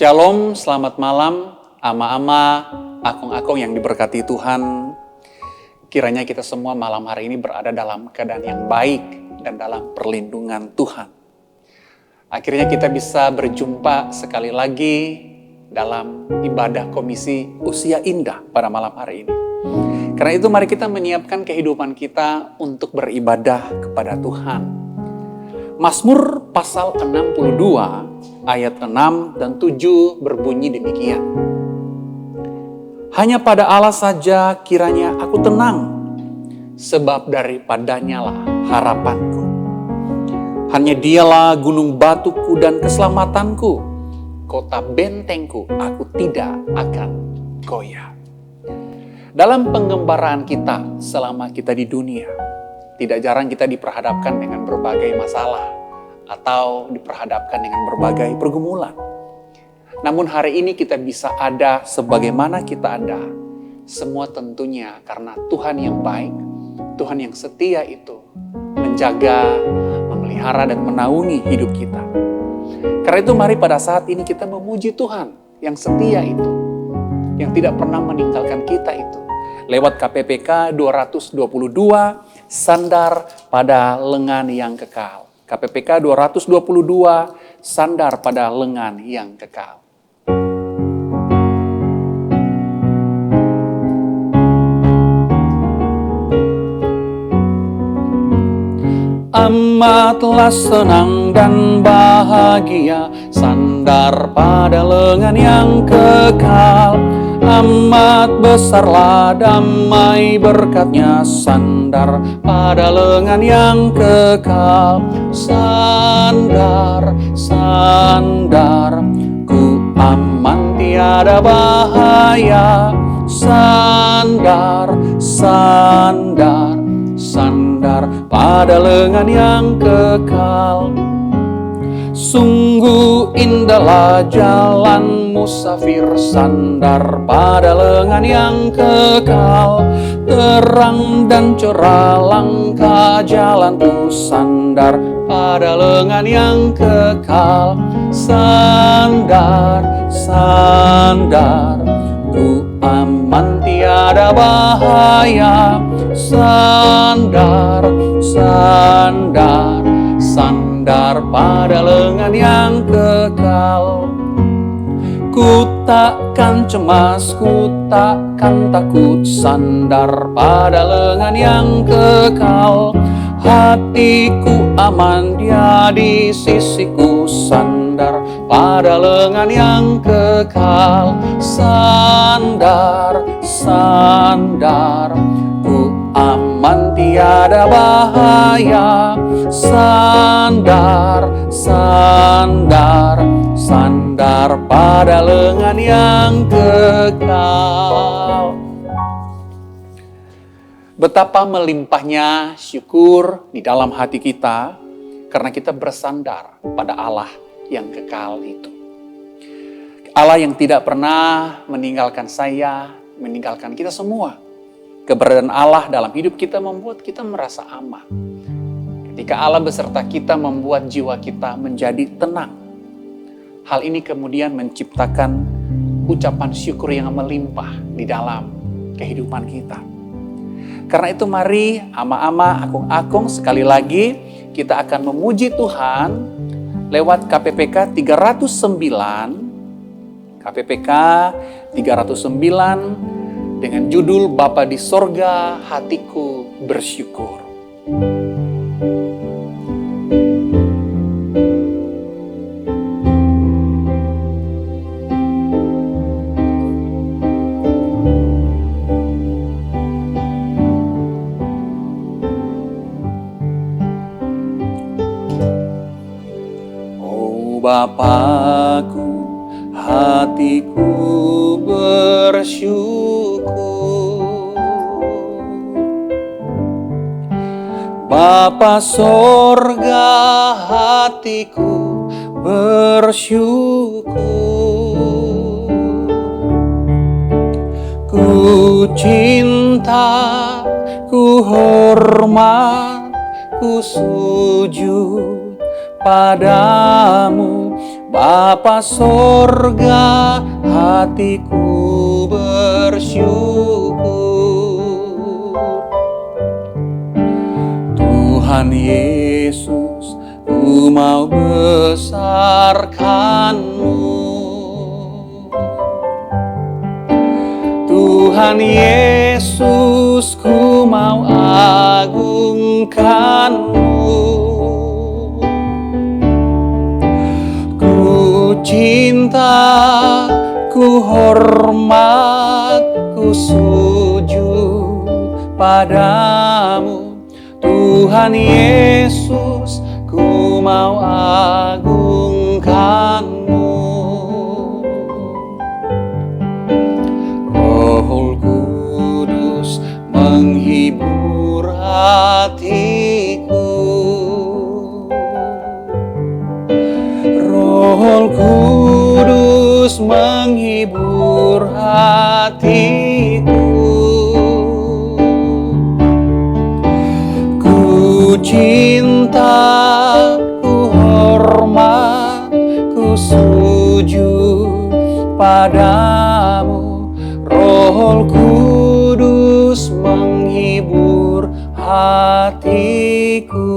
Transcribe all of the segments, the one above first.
Shalom, selamat malam, ama-ama, akong-akong yang diberkati Tuhan. Kiranya kita semua malam hari ini berada dalam keadaan yang baik dan dalam perlindungan Tuhan. Akhirnya kita bisa berjumpa sekali lagi dalam ibadah komisi Usia Indah pada malam hari ini. Karena itu mari kita menyiapkan kehidupan kita untuk beribadah kepada Tuhan. Mazmur pasal 62 ayat 6 dan 7 berbunyi demikian. Hanya pada Allah saja kiranya aku tenang, sebab daripadanya lah harapanku. Hanya dialah gunung batuku dan keselamatanku, kota bentengku, aku tidak akan goyah. Dalam pengembaraan kita selama kita di dunia, tidak jarang kita diperhadapkan dengan berbagai masalah atau diperhadapkan dengan berbagai pergumulan. Namun hari ini kita bisa ada sebagaimana kita ada, semua tentunya karena Tuhan yang baik, Tuhan yang setia itu menjaga, memelihara dan menaungi hidup kita. Karena itu mari pada saat ini kita memuji Tuhan yang setia itu, yang tidak pernah meninggalkan kita itu. Lewat KPPK 222, sandar pada lengan yang kekal. KPPK 222, sandar pada lengan yang kekal. Amatlah senang dan bahagia, sandar pada lengan yang kekal. Amat besarlah damai berkatnya, sandar pada lengan yang kekal. Sandar, sandar, ku aman tiada bahaya. Sandar, sandar, sandar pada lengan yang kekal. Sungguh indahlah jalan musafir, sandar pada lengan yang kekal. Terang dan cerah langkah jalanku, sandar pada lengan yang kekal. Sandar, sandar, ku aman tiada bahaya. Sandar, sandar, sandar pada lengan yang kekal. Ku takkan cemas, ku takkan takut, sandar pada lengan yang kekal. Hatiku aman, dia di sisiku, sandar pada lengan yang kekal. Sandar, sandar, ku aman tiada bahaya. Sandar, sandar, sandar pada lengan yang kekal. Betapa melimpahnya syukur di dalam hati kita karena kita bersandar pada Allah yang kekal itu. Allah yang tidak pernah meninggalkan saya, meninggalkan kita semua. Keberadaan Allah dalam hidup kita membuat kita merasa aman. Ketika Allah beserta kita membuat jiwa kita menjadi tenang. Hal ini kemudian menciptakan ucapan syukur yang melimpah di dalam kehidupan kita. Karena itu mari ama-ama, akung-akung sekali lagi kita akan memuji Tuhan lewat KPPK 309. KPPK 309 dengan judul Bapa di Sorga, hatiku bersyukur. Bapakku, hatiku bersyukur. Bapa sorga, hatiku bersyukur. Ku cinta, ku hormat, ku sujud padamu, Bapa sorga, hatiku bersyukur. Tuhan Yesus, ku mau besarkan-Mu. Tuhan Yesus, ku mau agungkan-Mu. Ku cinta, ku hormat, ku sujud padamu. Tuhan Yesus, ku mau agungkan-Mu. Roh Kudus menghibur hatiku. Roh Kudus menghibur hatiku. Ku cinta, ku hormat, ku sujud padamu. Roh Kudus menghibur hatiku.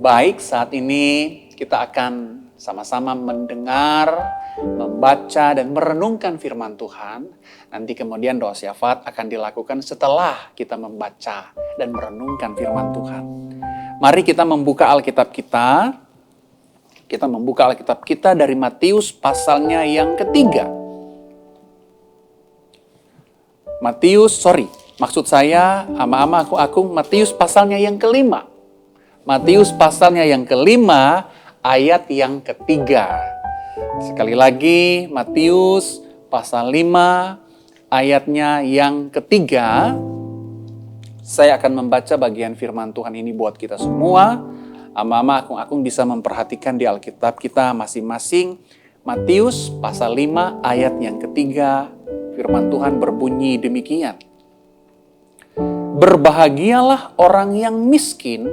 Baik, saat ini kita akan sama-sama mendengar, membaca, dan merenungkan firman Tuhan. Nanti kemudian doa syafaat akan dilakukan setelah kita membaca dan merenungkan firman Tuhan. Mari kita membuka Alkitab kita. Kita membuka Alkitab kita dari Matius pasalnya yang ketiga. Matius pasalnya yang kelima. Matius pasalnya yang kelima, ayat yang ketiga. Sekali lagi, Matius pasal 5, ayatnya yang ketiga. Saya akan membaca bagian firman Tuhan ini buat kita semua. Ama-ama akung-akung bisa memperhatikan di Alkitab kita masing-masing. Matius pasal 5, ayat yang ketiga. Firman Tuhan berbunyi demikian. Berbahagialah orang yang miskin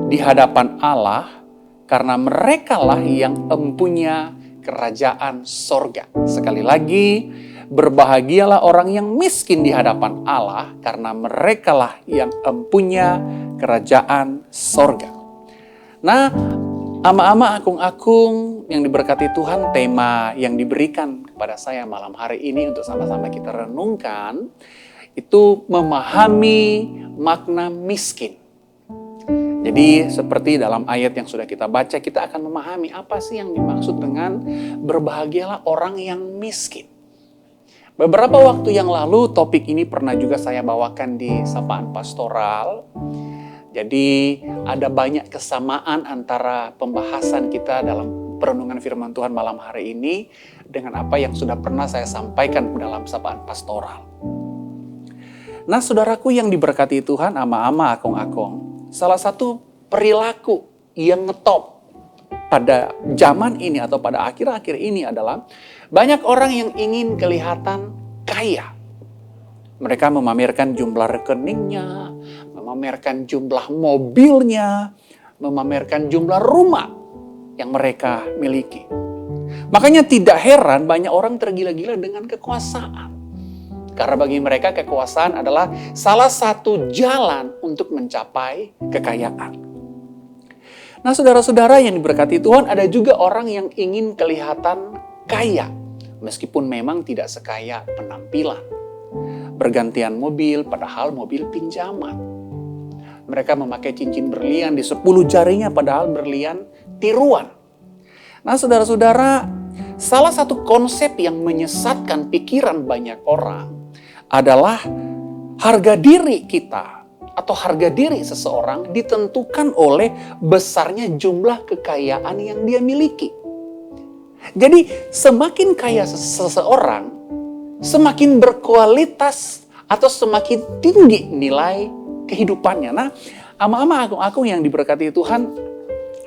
di hadapan Allah, karena merekalah yang empunya kerajaan sorga. Sekali lagi, berbahagialah orang yang miskin di hadapan Allah, karena merekalah yang empunya kerajaan sorga. Nah, ama-ama akung-akung yang diberkati Tuhan, tema yang diberikan kepada saya malam hari ini untuk sama-sama kita renungkan, itu memahami makna miskin. Jadi seperti dalam ayat yang sudah kita baca, kita akan memahami apa sih yang dimaksud dengan berbahagialah orang yang miskin. Beberapa waktu yang lalu topik ini pernah juga saya bawakan di Sapaan Pastoral. Jadi ada banyak kesamaan antara pembahasan kita dalam perenungan firman Tuhan malam hari ini dengan apa yang sudah pernah saya sampaikan dalam Sapaan Pastoral. Nah, saudaraku yang diberkati Tuhan, ama-ama akong-akong, salah satu perilaku yang ngetop pada zaman ini atau pada akhir-akhir ini adalah banyak orang yang ingin kelihatan kaya. Mereka memamerkan jumlah rekeningnya, memamerkan jumlah mobilnya, memamerkan jumlah rumah yang mereka miliki. Makanya tidak heran banyak orang tergila-gila dengan kekuasaan. Karena bagi mereka kekuasaan adalah salah satu jalan untuk mencapai kekayaan. Nah, saudara-saudara yang diberkati Tuhan, ada juga orang yang ingin kelihatan kaya, meskipun memang tidak sekaya penampilan. Bergantian mobil, padahal mobil pinjaman. Mereka memakai cincin berlian di 10 jarinya, padahal berlian tiruan. Nah, saudara-saudara, salah satu konsep yang menyesatkan pikiran banyak orang adalah harga diri kita atau harga diri seseorang ditentukan oleh besarnya jumlah kekayaan yang dia miliki. Jadi semakin kaya seseorang, semakin berkualitas atau semakin tinggi nilai kehidupannya. Nah, ama-ama akung-akung yang diberkati Tuhan,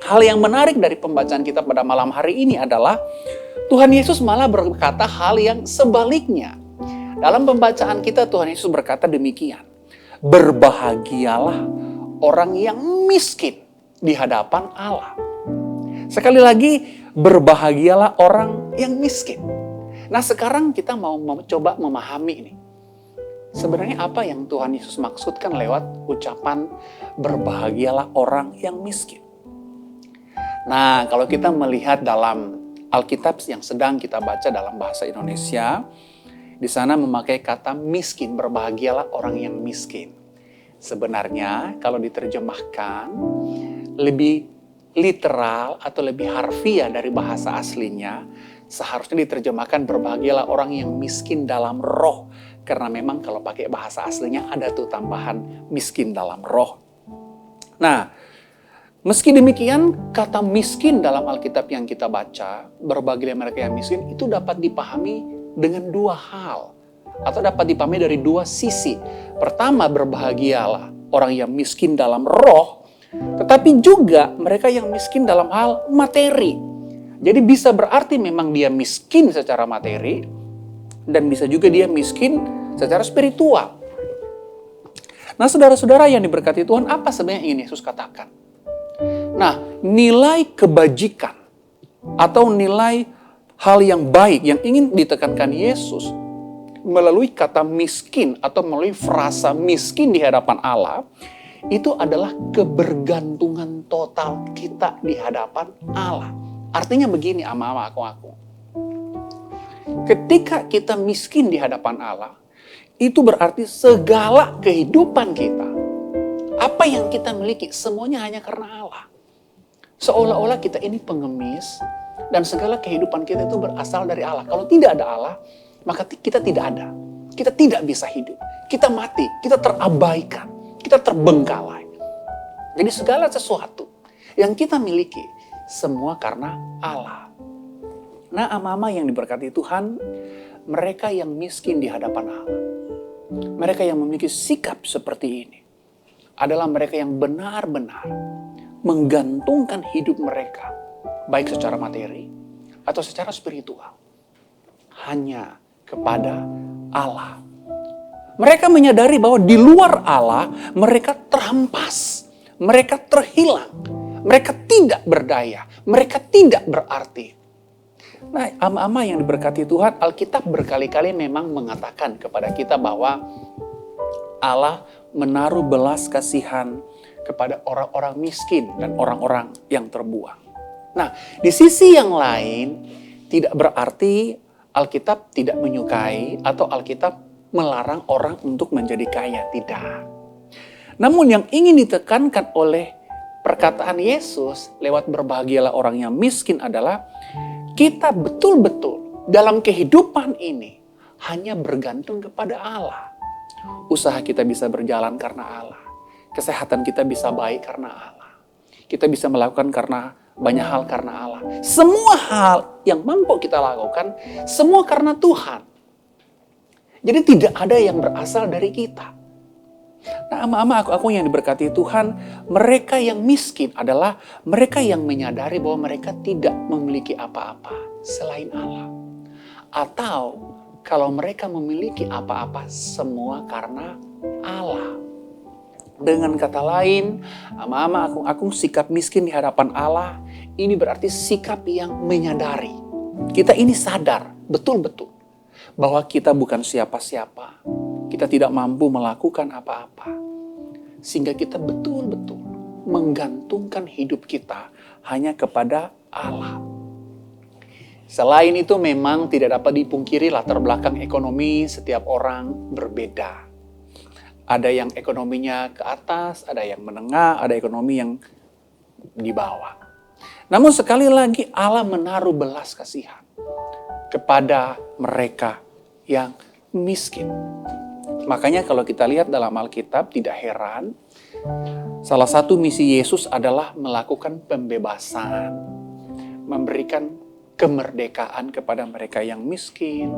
hal yang menarik dari pembacaan kita pada malam hari ini adalah Tuhan Yesus malah berkata hal yang sebaliknya. Dalam pembacaan kita Tuhan Yesus berkata demikian. Berbahagialah orang yang miskin di hadapan Allah. Sekali lagi, berbahagialah orang yang miskin. Nah, sekarang kita mau coba memahami ini. Sebenarnya apa yang Tuhan Yesus maksudkan lewat ucapan berbahagialah orang yang miskin? Nah, kalau kita melihat dalam Alkitab yang sedang kita baca dalam bahasa Indonesia, di sana memakai kata miskin, berbahagialah orang yang miskin. Sebenarnya kalau diterjemahkan lebih literal atau lebih harfiah dari bahasa aslinya, seharusnya diterjemahkan berbahagialah orang yang miskin dalam roh. Karena memang kalau pakai bahasa aslinya ada tuh tambahan miskin dalam roh. Nah, meski demikian kata miskin dalam Alkitab yang kita baca, berbahagialah mereka yang miskin, itu dapat dipahami dengan dua hal. Atau dapat dipahami dari dua sisi. Pertama, berbahagialah orang yang miskin dalam roh, tetapi juga mereka yang miskin dalam hal materi. Jadi bisa berarti memang dia miskin secara materi, dan bisa juga dia miskin secara spiritual. Nah, saudara-saudara yang diberkati Tuhan, apa sebenarnya yang ingin Yesus katakan? Nah, nilai kebajikan atau nilai hal yang baik yang ingin ditekankan Yesus melalui kata miskin atau melalui frasa miskin di hadapan Allah, itu adalah kebergantungan total kita di hadapan Allah. Artinya begini, ama-ama aku. Ketika kita miskin di hadapan Allah, itu berarti segala kehidupan kita, apa yang kita miliki, semuanya hanya karena Allah. Seolah-olah kita ini pengemis, dan segala kehidupan kita itu berasal dari Allah. Kalau tidak ada Allah, maka kita tidak ada. Kita tidak bisa hidup. Kita mati, kita terabaikan, kita terbengkalai. Jadi segala sesuatu yang kita miliki, semua karena Allah. Nah, ama-ama yang diberkati Tuhan, mereka yang miskin di hadapan Allah, mereka yang memiliki sikap seperti ini, adalah mereka yang benar-benar menggantungkan hidup mereka, baik secara materi atau secara spiritual, hanya kepada Allah. Mereka menyadari bahwa di luar Allah, mereka terhampas, mereka terhilang, mereka tidak berdaya, mereka tidak berarti. Nah, ama-ama yang diberkati Tuhan, Alkitab berkali-kali memang mengatakan kepada kita bahwa Allah menaruh belas kasihan kepada orang-orang miskin dan orang-orang yang terbuang. Nah, di sisi yang lain, tidak berarti Alkitab tidak menyukai atau Alkitab melarang orang untuk menjadi kaya, tidak. Namun yang ingin ditekankan oleh perkataan Yesus lewat berbahagialah orang yang miskin adalah kita betul-betul dalam kehidupan ini hanya bergantung kepada Allah. Usaha kita bisa berjalan karena Allah. Kesehatan kita bisa baik karena Allah. Kita bisa melakukan karena banyak hal karena Allah. Semua hal yang mampu kita lakukan, semua karena Tuhan. Jadi tidak ada yang berasal dari kita. Nah, ama-ama aku yang diberkati Tuhan, mereka yang miskin adalah mereka yang menyadari bahwa mereka tidak memiliki apa-apa selain Allah. Atau kalau mereka memiliki apa-apa, semua karena Allah. Dengan kata lain, ama-ama aku sikap miskin di hadapan Allah, ini berarti sikap yang menyadari. Kita ini sadar betul-betul bahwa kita bukan siapa-siapa. Kita tidak mampu melakukan apa-apa. Sehingga kita betul-betul menggantungkan hidup kita hanya kepada Allah. Selain itu memang tidak dapat dipungkiri latar belakang ekonomi setiap orang berbeda. Ada yang ekonominya ke atas, ada yang menengah, ada ekonomi yang di bawah. Namun sekali lagi Allah menaruh belas kasihan kepada mereka yang miskin. Makanya kalau kita lihat dalam Alkitab tidak heran, salah satu misi Yesus adalah melakukan pembebasan, memberikan kemerdekaan kepada mereka yang miskin,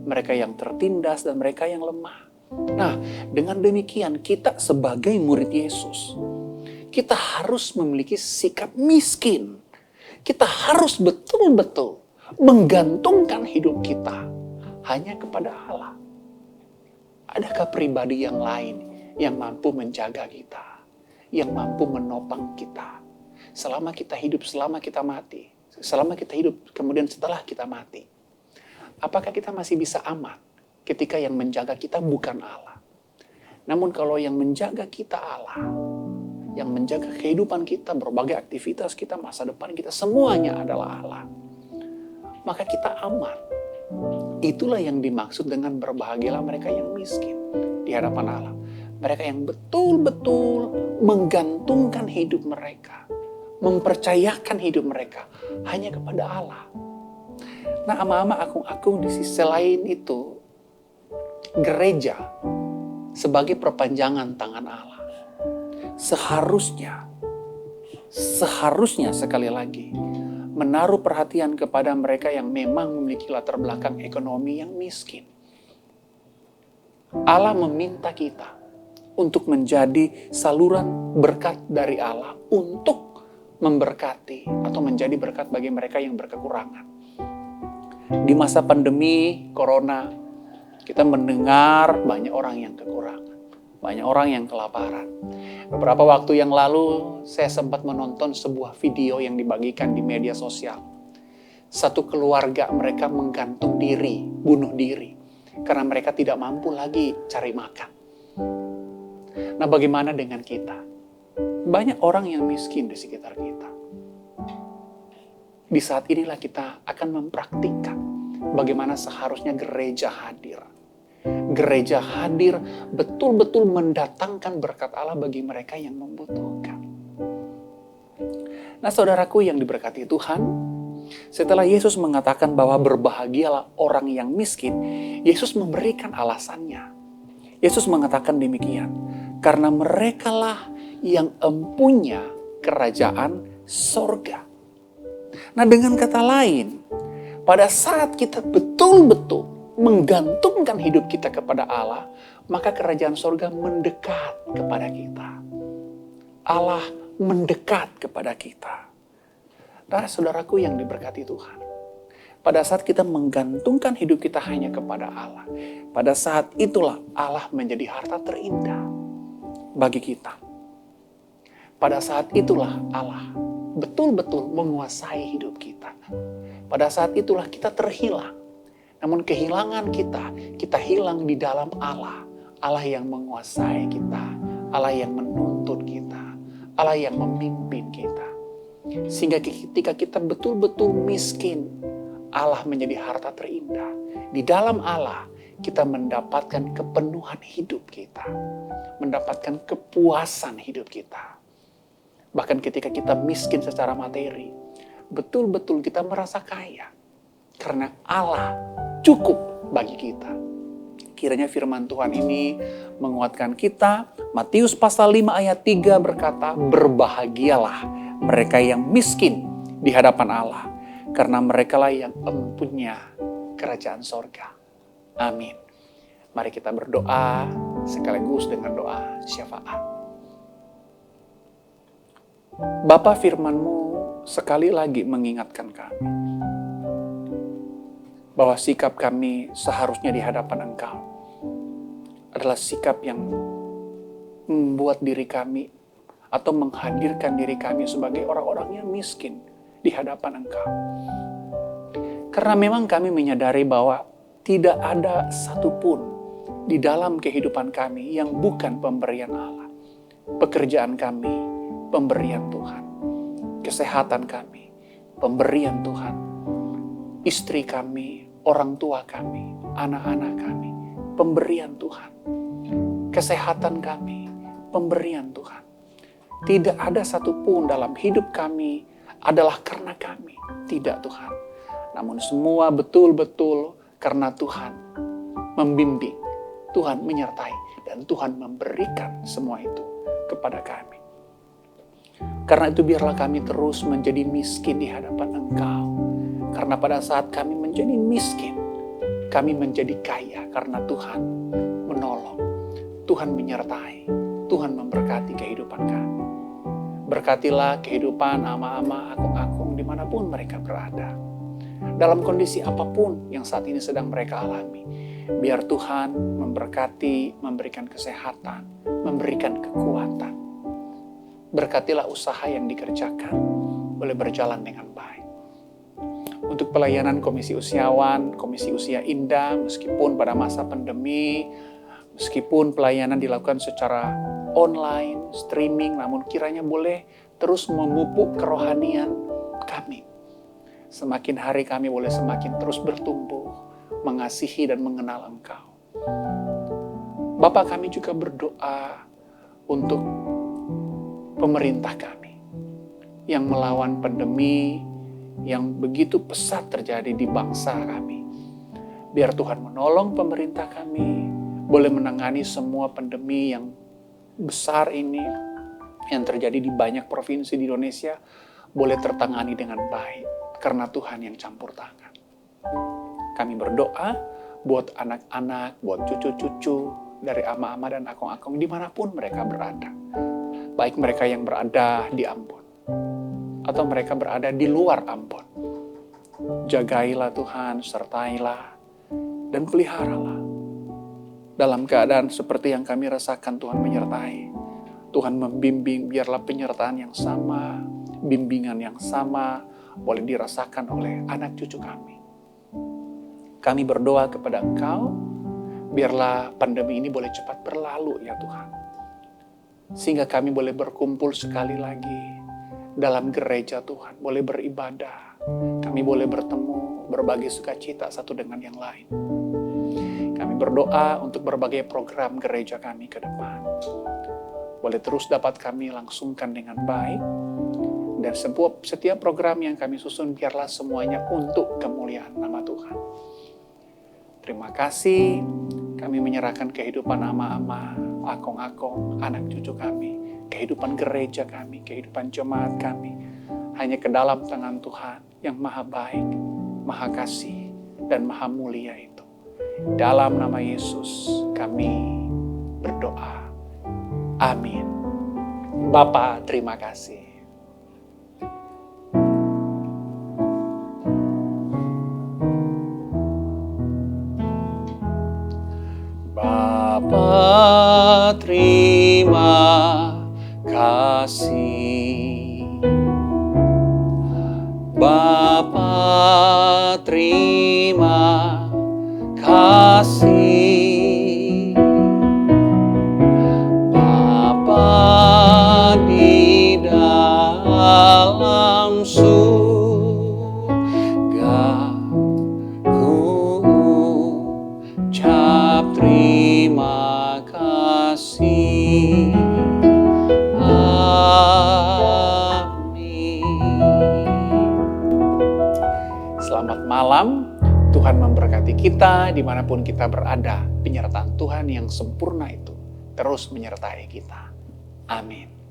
mereka yang tertindas, dan mereka yang lemah. Nah, dengan demikian kita sebagai murid Yesus, kita harus memiliki sikap miskin. Kita harus betul-betul menggantungkan hidup kita hanya kepada Allah. Adakah pribadi yang lain yang mampu menjaga kita, yang mampu menopang kita. Selama kita hidup, selama kita mati. Selama kita hidup, kemudian setelah kita mati. Apakah kita masih bisa aman ketika yang menjaga kita bukan Allah? Namun kalau yang menjaga kita Allah, yang menjaga kehidupan kita, berbagai aktivitas kita, masa depan kita, semuanya adalah Allah, maka kita aman. Itulah yang dimaksud dengan berbahagialah mereka yang miskin di hadapan Allah. Mereka yang betul-betul menggantungkan hidup mereka, mempercayakan hidup mereka hanya kepada Allah. Nah, ama-ama akung-akung di sisi lain itu, gereja sebagai perpanjangan tangan Allah. Seharusnya sekali lagi, menaruh perhatian kepada mereka yang memang memiliki latar belakang ekonomi yang miskin. Allah meminta kita untuk menjadi saluran berkat dari Allah untuk memberkati atau menjadi berkat bagi mereka yang berkekurangan. Di masa pandemi Corona, kita mendengar banyak orang yang kekurangan, banyak orang yang kelaparan. Beberapa waktu yang lalu, saya sempat menonton sebuah video yang dibagikan di media sosial. Satu keluarga mereka menggantung diri, bunuh diri, karena mereka tidak mampu lagi cari makan. Nah, bagaimana dengan kita? Banyak orang yang miskin di sekitar kita. Di saat inilah kita akan mempraktikkan bagaimana seharusnya gereja hadir. Gereja hadir betul-betul mendatangkan berkat Allah bagi mereka yang membutuhkan. Nah, saudaraku yang diberkati Tuhan, setelah Yesus mengatakan bahwa berbahagialah orang yang miskin, Yesus memberikan alasannya. Yesus mengatakan demikian, karena merekalah yang empunya kerajaan sorga. Nah, dengan kata lain, pada saat kita betul-betul menggantungkan hidup kita kepada Allah, maka kerajaan sorga mendekat kepada kita. Allah mendekat kepada kita. Nah, saudaraku yang diberkati Tuhan, pada saat kita menggantungkan hidup kita hanya kepada Allah, pada saat itulah Allah menjadi harta terindah bagi kita. Pada saat itulah Allah betul-betul menguasai hidup kita. Pada saat itulah kita terhilang. Namun kehilangan kita hilang di dalam Allah. Allah yang menguasai kita. Allah yang menuntun kita. Allah yang memimpin kita. Sehingga ketika kita betul-betul miskin, Allah menjadi harta terindah. Di dalam Allah, kita mendapatkan kepenuhan hidup kita. Mendapatkan kepuasan hidup kita. Bahkan ketika kita miskin secara materi, betul-betul kita merasa kaya. Karena Allah cukup bagi kita. Kiranya firman Tuhan ini menguatkan kita. Matius pasal 5 ayat 3 berkata, berbahagialah mereka yang miskin di hadapan Allah, karena merekalah yang empunya kerajaan sorga. Amin. Mari kita berdoa sekaligus dengan doa syafaat. Bapa, firman-Mu sekali lagi mengingatkan kami bahwa sikap kami seharusnya di hadapan Engkau adalah sikap yang membuat diri kami atau menghadirkan diri kami sebagai orang-orang yang miskin di hadapan Engkau. Karena memang kami menyadari bahwa tidak ada satupun di dalam kehidupan kami yang bukan pemberian Allah. Pekerjaan kami, pemberian Tuhan. Kesehatan kami, pemberian Tuhan. Istri kami, orang tua kami, anak-anak kami, pemberian Tuhan. Kesehatan kami, pemberian Tuhan. Tidak ada satupun dalam hidup kami adalah karena kami. Tidak, Tuhan. Namun semua betul-betul karena Tuhan membimbing, Tuhan menyertai, dan Tuhan memberikan semua itu kepada kami. Karena itu biarlah kami terus menjadi miskin di hadapan Engkau. Karena pada saat kami menjadi miskin, kami menjadi kaya karena Tuhan menolong, Tuhan menyertai, Tuhan memberkati kehidupan kami. Berkatilah kehidupan ama-ama, akung-akung dimanapun mereka berada. Dalam kondisi apapun yang saat ini sedang mereka alami. Biar Tuhan memberkati, memberikan kesehatan, memberikan kekuatan. Berkatilah usaha yang dikerjakan boleh berjalan dengan baik. Untuk pelayanan Komisi Usiawan, Komisi Usia Indah, meskipun pada masa pandemi, meskipun pelayanan dilakukan secara online, streaming, namun kiranya boleh terus memupuk kerohanian kami. Semakin hari kami boleh semakin terus bertumbuh, mengasihi dan mengenal Engkau. Bapa, kami juga berdoa untuk pemerintah kami yang melawan pandemi yang begitu pesat terjadi di bangsa kami. Biar Tuhan menolong pemerintah kami, boleh menangani semua pandemi yang besar ini yang terjadi di banyak provinsi di Indonesia, boleh tertangani dengan baik karena Tuhan yang campur tangan. Kami berdoa buat anak-anak, buat cucu-cucu dari ama-ama dan akong-akong dimanapun mereka berada. Baik mereka yang berada di Ambon atau mereka berada di luar Ambon. Jagailah Tuhan, sertailah, dan peliharalah. Dalam keadaan seperti yang kami rasakan, Tuhan menyertai. Tuhan membimbing, biarlah penyertaan yang sama, bimbingan yang sama, boleh dirasakan oleh anak cucu kami. Kami berdoa kepada Engkau, biarlah pandemi ini boleh cepat berlalu ya Tuhan. Sehingga kami boleh berkumpul sekali lagi dalam gereja Tuhan, boleh beribadah, kami boleh bertemu, berbagi sukacita satu dengan yang lain. Kami berdoa untuk berbagai program gereja kami ke depan, boleh terus dapat kami langsungkan dengan baik, dan setiap program yang kami susun biarlah semuanya untuk kemuliaan nama Tuhan. Terima kasih, kami menyerahkan kehidupan ama-ama, akong-akong, anak cucu kami, kehidupan gereja kami, kehidupan jemaat kami, hanya ke dalam tangan Tuhan yang maha baik, maha kasih, dan maha mulia itu. Dalam nama Yesus kami berdoa. Amin. Bapa, terima kasih. Bapa, terima kasih. Bapa, terima kasih. Bapa, di dalam surga, ku ucap terima kasih. Selamat malam, Tuhan memberkati kita dimanapun kita berada. Penyertaan Tuhan yang sempurna itu terus menyertai kita. Amin.